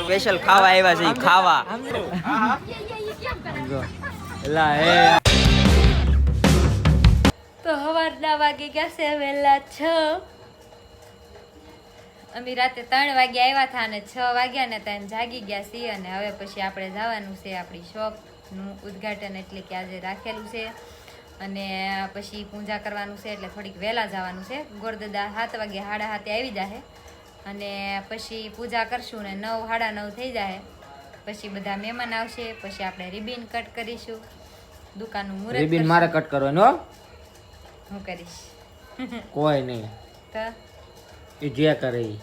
Special ખાવા આવ્યા છે ખાવા તો સવારના વાગે ગયા છે વહેલા 6. અમે રાતે 3 વાગે આવ્યા હતા અને 6 વાગ્યા ને ત્યાં જાગી ગયા છીએ. અને હવે પછી આપણે જવાનું છે આપણી શોપનું ઉદ્ઘાટન, એટલે કે આજે રાખેલું છે. અને પછી પૂજા કરવાનું છે એટલે થોડીક વહેલા જવાનું છે. ગોરદાદા 7 વાગે 7:30 આવી જાય અને પછી પૂજા કરશું ને 9 સાડા 9 થઈ જાય. પછી બધા મહેમાન આવશે, પછી આપણે રિબિન કટ કરીશું. દુકાનનું મુહૂર્ત રિબિન મારે કટ કરવાનો, હું કરીશ. કોઈ નહીં, તો એ જે કરે ઈ.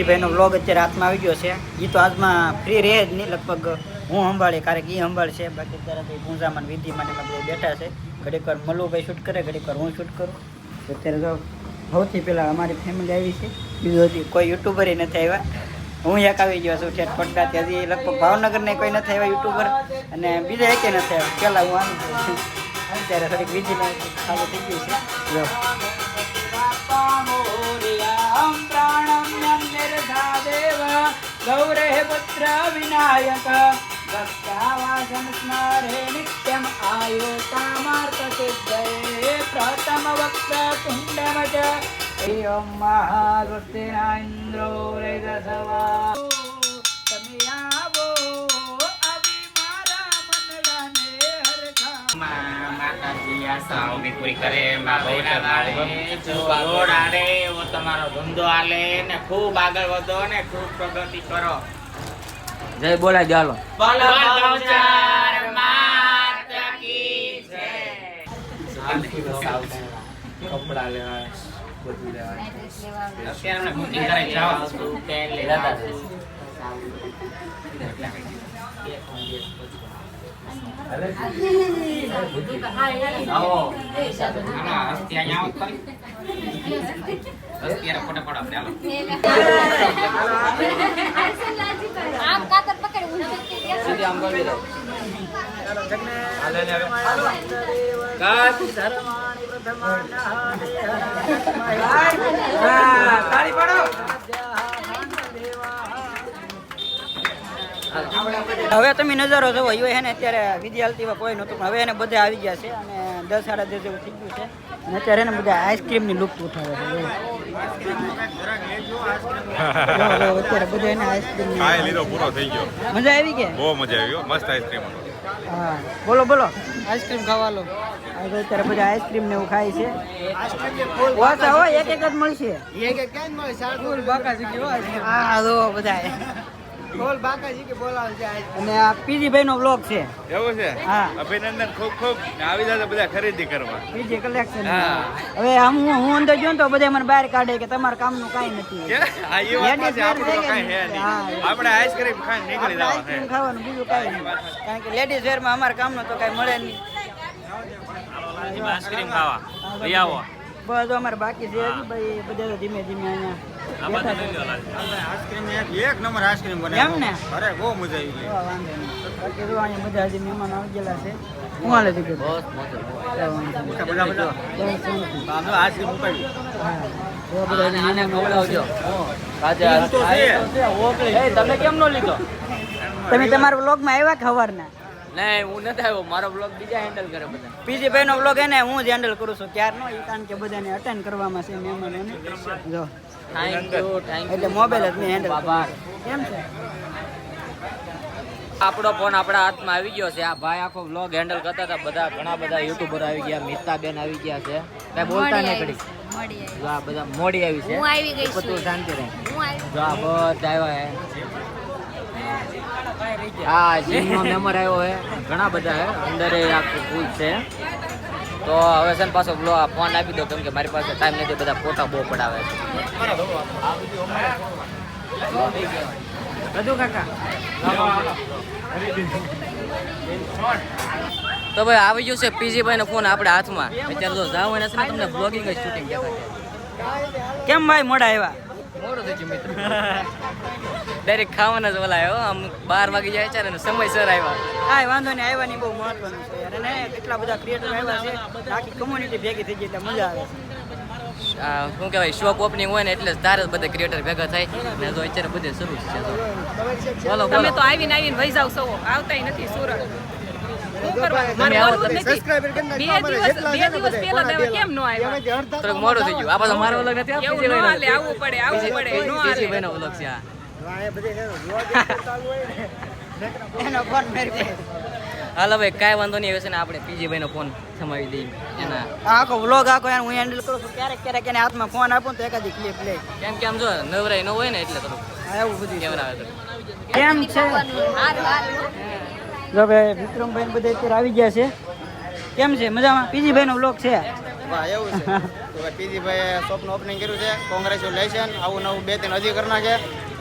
ભાઈનો વ્લોગ અત્યારે હાથમાં આવી ગયો છે. એ તો આજમાં ફ્રી રહે જ નહીં, લગભગ હું સંભાળે, ક્યારેક એ સંભાળશે. બાકી અત્યારે પૂંજામાં વિધિમાં બધા બેઠા છે. ઘડીક વાર મલ્લુભાઈ શૂટ કરે, ઘડીક વાર હું શૂટ કરું. અત્યારે તો સૌથી પહેલાં અમારી ફેમિલી આવી છે, બીજું હજી કોઈ યુટ્યુબર નથી આવ્યા. હું એક આવી ગયો છું ઠેઠ પડદાથી. હજી લગભગ ભાવનગરને કોઈ નથી આવ્યા યુટ્યુબર, અને બીજા એકે નથી આવ્યા. પહેલાં હું આવી ગયો છું. અત્યારે થોડીક વિધિને ચાલુ થઈ ગયું છે. જો ગૌરે પુત્ર વિનાયક ભક્તાવાસન સ્મરે નિત્યમ આયુ કામાર્થ સિદ્ધયે પ્રથમ વક્ત તુંડમચ એયમ મહાગુસ્તિના ઇન્દ્રો રેદસવા તમે આવો આવી મારા મનડાને હરખા માતાજી આશા ઉભી પૂરી કરે મારે તમારો ધંધો હાલે ને ખૂબ આગળ વધો ને ખૂબ પ્રગતિ કરો. જય બોલાય ચાલો. કપડા લેવા બધું હવે તમે નજારો જોવો. એ ને અત્યારે વિધિ હાલતી કોઈ નહોતું, પણ હવે એને બધા આવી ગયા છે અને 10 સાડા 10 જેવું થઈ ગયું છે. અને અત્યારે એને બધા આઈસ્ક્રીમની લુક ઉઠાવે છે. અત્યારે બધા એને આઈસ્ક્રીમ પૂરો થઈ ગયો. મજા આવી ગયા, બહુ મજા આવી, મસ્ત આઈસ્ક્રીમ. હા બોલો બોલો, આઈસ્ક્રીમ ખાવા લો. અત્યારે બધા આઈસ્ક્રીમ ને એવું ખાય છે. ઓછા હોય, એક જ મળશે. હા જો બધા અને આ પીજીભાઈ નો બ્લોગ છે. એવું છે? હા, અભિનંદન ખૂબ ખૂબ. આવી જાય બધા ખરીદી કરવા. PG collection. હવે હું અંદર ગયો તો બધા મને બહાર કાઢે કે તમારા કામનું કાઈ નથી. આપણે આઈસ્ક્રીમ ખાઈને નીકળી જવાનું. આઈસ્ક્રીમ ખાવાનું, બીજું કાઈ નહીં. કારણ કે લેડીઝ વેર માં અમારા કામનું તો કઈ મળે નહીં. આઈસ્ક્રીમ ખાવા લઈ આવો. બસ અમારે બાકી છે ભાઈ, બધા ધીમે ધીમે અહીંયા એક નંબર આઈસ્ક્રીમ બને એમ ને. અરે બહુ મજા આવી ગઈ. વાંધો નહીં. બાકી જો અહીંયા બધા હજી મહેમાન આવી ગયેલા છે. હું હાલે છે આઈસ્ક્રીમ ઉપાડી. તમે કેમ નો લીધો? તમે તમારા વ્લોગ માં આવ્યા ખબર ને? નહીં, હું નથી આવ્યો. મારો બ્લોગ બીજા હેન્ડલ કરે બધા. પીજી ભાઈ નો વ્લોગ એને હું જ હેન્ડલ કરું છું ક્યારનો. એ કારણ કે બધાને અટેન્ડ કરવામાં છે મહેમાનોને. જો થેન્ક યુ. એટલે મોબાઈલ જ નહીં હેન્ડલ. આભાર. કેમ છે? આપણો ફોન આપણા હાથમાં આવી ગયો છે. આ ભાઈ આખો વ્લોગ હેન્ડલ કરતા હતા. બધા ઘણા બધા યુટ્યુબર આવી ગયા, મિતાબેન આવી ગયા છે. કઈ બોલતા નહીં ઘડી. જો આ બધા મોડી આવી છે. હું આવી ગઈ છું. બધું શાંતિ રહે. હું આવી જો આ બધા આવ્યા છે. હા, જીમનો મેમ્બર આવ્યો છે. ઘણા બધા છે અંદર. આખું ફૂલ છે. તો હવે છે ને પાછો ફોન આપી દો, કેમ કે મારી પાસે ટાઈમ નથી. બધા ફોટા બહુ પડાવે છે. બધું કાકા. તો ભાઈ આવી ગયું છે પીજીભાઈ નો ફોન આપણે હાથમાં. અત્યારે તો જાવ એને છે ને તમને બ્લોગિંગ જ શૂટિંગ દેખાય. કેમ ભાઈ મોડા આવ્યા? મોડું થઈ ગયું મિત્રો ડાયરેક્ટ ખાવાના જ ઓલા આવ્યો આમ 12 વાગી જાય છે ને સમયસર આવ્યા હા વાંધો નહીં, આવવાની બહુ મહત્વનું છે યાર. અને કેટલા બધા ક્રિએટર આવ્યા છે, આખી કમ્યુનિટી ભેગી થઈ ગઈ એટલે મજા આવે છે. આ શું કહેવાય શોપ ઓપનિંગ હોય ને એટલે તારે જ બધા ક્રિએટર ભેગા થાય ને તો અત્યારે બધે શરૂ છે તો બોલો તમે બોલો તો આવીને વહી જાવ છો, આવતાય નથી સુરત. શું કરવાનું? તમે મારે આવો બોલવું જ નથી. બે દિવસ પહેલા તમે કેમ ન આવ્યા? થોડુંક મોડું થઈ ગયું આ પાછો મારો વ્લોગ નથી એવું ન હાલે, આવવું પડે, આવવું પડે, ન હાલે. પીજીભાઈનો વ્લોગ છે આ એનો ફોન મેરી દે. હાલો ભાઈ કાંઈ વાંધો નહીં હવે છે ને આપણે પીજીભાઈનો ફોન થમાવી દઈએ એના આ આખો વ્લોગ આખો હું હેન્ડલ કરું છું. ક્યારેક ક્યારેક એને હાથમાં ફોન આપું તો એકાદી ક્લિપ લે. કેમ કે આમ જો નવરાઈ ન હોય ને એટલે થોડુંક હા, એવું બધું કેમેરા આવે તો કેમ છે? જો ભાઈ વિક્રમભાઈ બધા અત્યારે આવી ગયા છે. કેમ છે? મજામાં? પીજીભાઈનો વ્લોગ છે. વાહ એવું છે તો પીજીભાઈએ શોપનું ઓપનિંગ કર્યું છે. કોંગ્રેચ્યુલેશન. આવું નવું 2-3 હજી કરી નાખે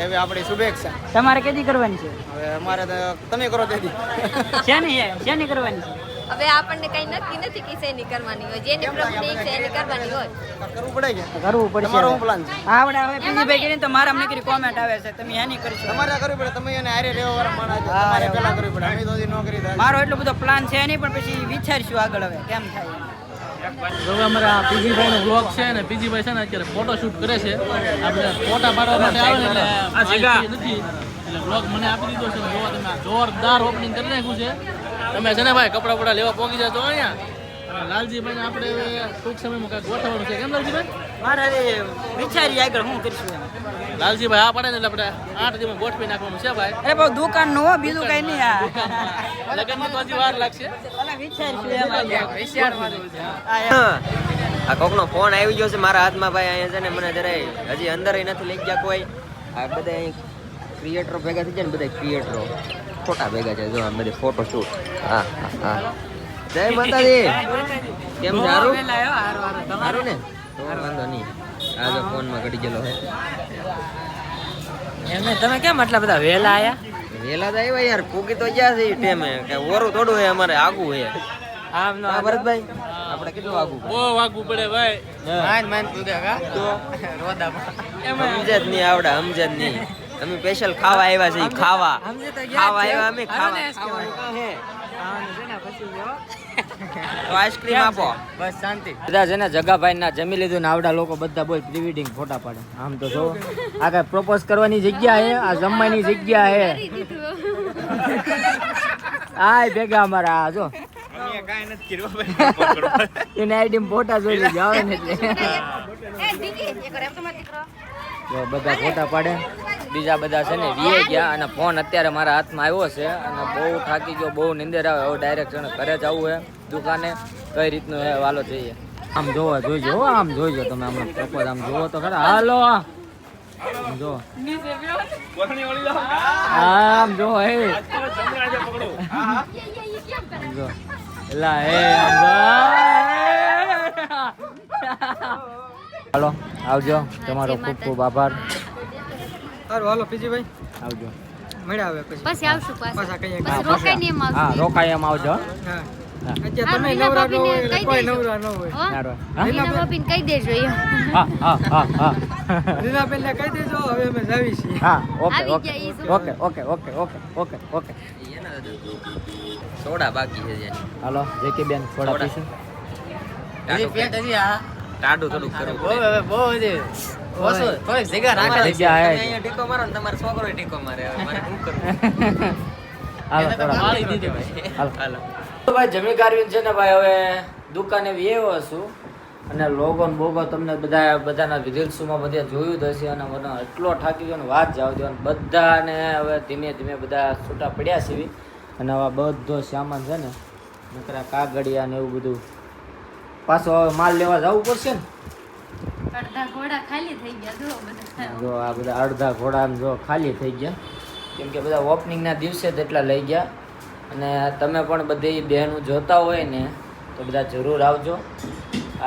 એવી આપણી શુભેચ્છા. તમારે કેદી કરવાની છે? હવે અમારે તો તમે કરો તેથી શેની કરવાની છે? હવે આપણને કઈ નક્કી નથી કે શેની કરવાની હોય, જેની પ્રભુની ઈચ્છા એની કરવાની હોય. કરવું પડે કે કરવું પડશે. તમારો શું પ્લાન છે? આવડે હવે પીજીભાઈ કરીને તો મારા નકરી કોમેન્ટ આવે છે તમે એની કરશો. તમારે કરવું પડે. તમે એને હારે લેવા વાળા માણસ છો. તમારે પહેલા કરવું પડે. અમે તો હજી ન કરી થાય. મારો એટલો બધો પ્લાન છે નહીં, પણ પછી વિચારશું આગળ હવે કેમ થાય એમ. હવે અમારા પીજીભાઈનો વ્લોગ છે ને પીજીભાઈ છે ને અત્યારે ફોટો શૂટ કરે છે. આપણે ફોટા પાડવા માટે આવે ને એટલે માહિતી નથી એટલે વ્લોગ મને આપી દીધો છે. જોવા તમે આ જોરદાર ઓપનિંગ કરી નાખ્યું છે. તમે છે ને ભાઈ કપડા બપડા લેવા પહોંચી જશો અહીંયા. અને લાલજીભાઈને આપણે હવે ટૂંક સમયમાં કાંઈક ગોઠવવાનું છે. કેમ લાલજીભાઈ? મારે હવે વિચારીએ આગળ શું કરીશું એમ. લાલજીભાઈ આ પડે ને એટલે આપણે 8 દિવસમાં ગોઠવી નાખવાનું છે ભાઈ. અરે બહુ દુકાન નું હો, બીજું કઈ નહીં. લગ્નમાં તો હજી વાર લાગશે. વિચારશું એમ. આ કોકનો ફોન આવી ગયો છે મારા હાથમાં ભાઈ અહીંયા છે ને મને જરાય હજી અંદર નથી લઈ ગયા કોઈ આ બધા અહીં ક્રિએટરો ભેગા થઈ જાય ને બધા ક્રિએટરો ફોટા ભેગા છે જો આ બધી ફોટો શૂટ હા હા હા જય માતાજી કેમ છે સારું સારું ને તો વાંધો નહીં આ જો ફોનમાં ઘડી ગયેલો છે એમને તમે કેમ આટલા બધા વહેલા આયા? વેલા તો આવ્યા યાર પૂગી તો ગયા છે એ ટેમે કે ઓરું થોડું હે અમારે આગું હે આમ નો હા ભરતભાઈ આપણે કેટલું આગું બહુ વાગવું પડે ભાઈ. માન પૂગ્યા કા તો રોદામાં સમજે જ નહીં આવડે સમજે જ નહીં અમે સ્પેશિયલ ખાવા આવ્યા છે ખાવા ખાવા આવ્યા અમે ખાવા તો આઈસ્ક્રીમ આપો બસ શાંતિ. બધા છે ને જગાભાઈ ના જમી લીધું ને આવડા લોકો બધા બોલ પ્રી વેડિંગ ફોટા પાડે. આમ તો જો આ કઈ પ્રપોઝ કરવાની જગ્યા હે, આ જમવાની જગ્યા હે. આય ભેગા અમારા આ જો અમે કાંઈ નથી કર્યું ભાઈ. એને આઈડી ફોટા જોઈ લીધા આવે ને એટલે જો બધા ફોટા પાડે. બીજા બધા છે ને વીએ ગયા અને ફોન અત્યારે મારા હાથમાં આવ્યો છે અને બહુ થાકી ગયો, બહુ નીંદર આવે. હવે ડાયરેક્ટ છે ને ઘરે જવું છે દુકાને. કઈ રીતનું હે વાલો જોઈએ આમ જોવા જોઈજો હો, આમ જોઈજો તમે હમણાં પ્રપોઝ આમ જોવો તો ખરા. હાલો આમ જો આમ જો હે જો એલા હે આમ જો. હાલો આવજો, તમારો ખૂબ ખૂબ આભાર. સારું હાલો પીજીભાઈ આવજો. મળ્યા હવે પછી. પછી આવશું પાછા કહીએ. પછી રોકાઈને એમ હા આવશું. રોકાય એમ આવજો. હા હા, અત્યારે તમે રીના નવરા ન હોય ભાભીને એટલે કહી કોઈ દેજો. નવરા ન હોય. હો? સારું. હા રીના ભાભીને કહી દેજો એમ. હા હા હા હા રીના બેનને કહી દેજો હવે અમે જાવી છીએ. હા ઓકે આવી ઓકે ગયા ઈ શું? Okay okay okay okay okay okay soda બાકી છે જે હાલો જેકી બેન થોડા સોડા. પીશું. ટાઢું થોડુંક કરવું બહુ પડે. હવે બહુ હજી ઓછું થોડીક જગ્યા રાખે. જગ્યા તમે હે. અહીંયા ટીકો મારો ને તમારો છોકરો ટીકો મારે હવે મારે શું કરવું હાલો થોડા વાળી દીધી ભાઈ. હાલો હાલો ભાઈ જમી કાઢવીને છે ને ભાઈ હવે દુકાને વ્યવો છું અને લોગો ને બોગો તમને બધાના રીલ્સમાં બધે જોયું જ હશે અને મને એટલો થાકી ગયો ને વાત જાવ દો અને બધાને હવે ધીમે ધીમે બધા છૂટા પડ્યા છે અને હવે બધો સામાન છે ને નકરા કાગળિયા ને એવું બધું પાછો હવે માલ લેવા જવું પડશે ને. અડધા ઘોડા ખાલી થઈ ગયા જો બધા. જો આ બધા અડધા ઘોડા આમ જો ખાલી થઈ ગયા કેમ કે બધા ઓપનિંગના દિવસે જ એટલા લઈ ગયા. અને તમે પણ બધી બહેનો જોતા હોય ને તો બધા જરૂર આવજો.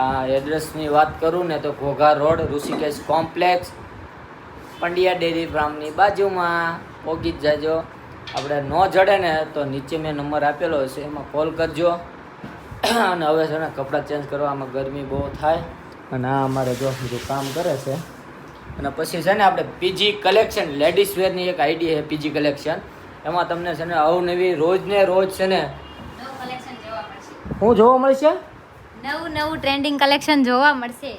આ એડ્રેસની વાત કરું ને તો Ghogha road Rishikesh complex Pandya dairy ફાર્મની બાજુમાં પહોંચી જ જાજો. આપણે ન જડે ને તો નીચે મેં નંબર આપેલો હશે એમાં કોલ કરજો. અને હવે છે ને કપડાં ચેન્જ કરવામાં ગરમી બહુ થાય અને આ અમારે જો બધું કામ કરે છે અને પછી છે ને આપણે પીજી કલેક્શન લેડીઝ વેરની એક આઈડી છે પીજી કલેક્શન, એમાં તમને છે ને અવનવી રોજ ને રોજ છે ને નવું કલેક્શન જોવા મળશે. શું જોવા મળશે નવું ટ્રેન્ડિંગ કલેક્શન જોવા મળશે.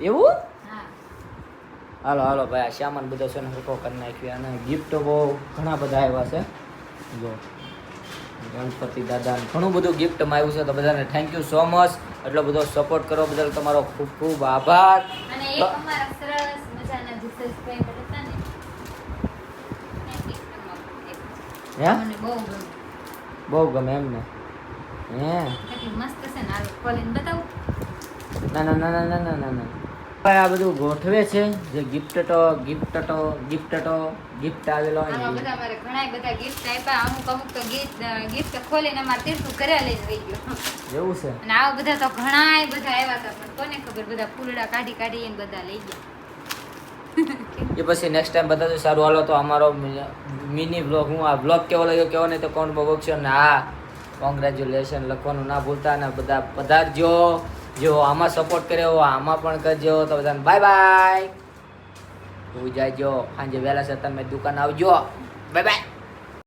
એવું? હા. હાલો હાલો ભાઈ, આ સામાન બધો છે ને હરખો કરી નાખ્યો અને ગિફ્ટ બહુ ઘણા બધા આવ્યા છે. જો ગણપતિ દાદા ઘણું બધું ગિફ્ટમાં આવ્યું છે, તો બધાને થેન્ક યુ સો મચ. એટલો બધો સપોર્ટ કરો બદલ તમારો ખૂબ ખૂબ આભાર. અને એક અમારા સરસ મજાના જે સબસ્ક્રાઇબર હતા ને હે મને બહુ ગમ્યું. બહુ ગમે એમને હે? કેટલી મસ્ત છે ને, હાલો ખોલીને બતાવું. ના ના ના ના ના ના ના ના ભાઈ, આ બધું ગોઠવે છે જે ગિફ્ટ આવેલો હોય આમાં ને. બધા મારે ઘણાય બધા ગિફ્ટ આપ્યા. અમુક તો ગિફ્ટ ખોલીને અમારે તીર્થું ઘરે લઈ જ રહી ગયો. એવું છે? અને આવા બધા તો ઘણાય બધા આવ્યા હતા, પણ કોને ખબર, બધા ફૂલડા કાઢી એને બધા લઈ ગયા. એ પછી નેક્સ્ટ ટાઈમ બતાવજો. સારું હાલો, તો અમારો મિની બ્લોગ, હું આ બ્લોગ કેવો લાગ્યો કેવો નહીં તો કોમેન્ટમાં બોલશો. ને હા, કોંગ્રેચ્યુલેશન લખવાનું ના ભૂલતા, ને બધા પધારજો. જો આમાં સપોર્ટ કર્યો આમાં પણ કરજો. તો બધાને બાય બાય. હું જાયજો, સાંજે વહેલા સર તમે દુકાન આવજો. Bye bye.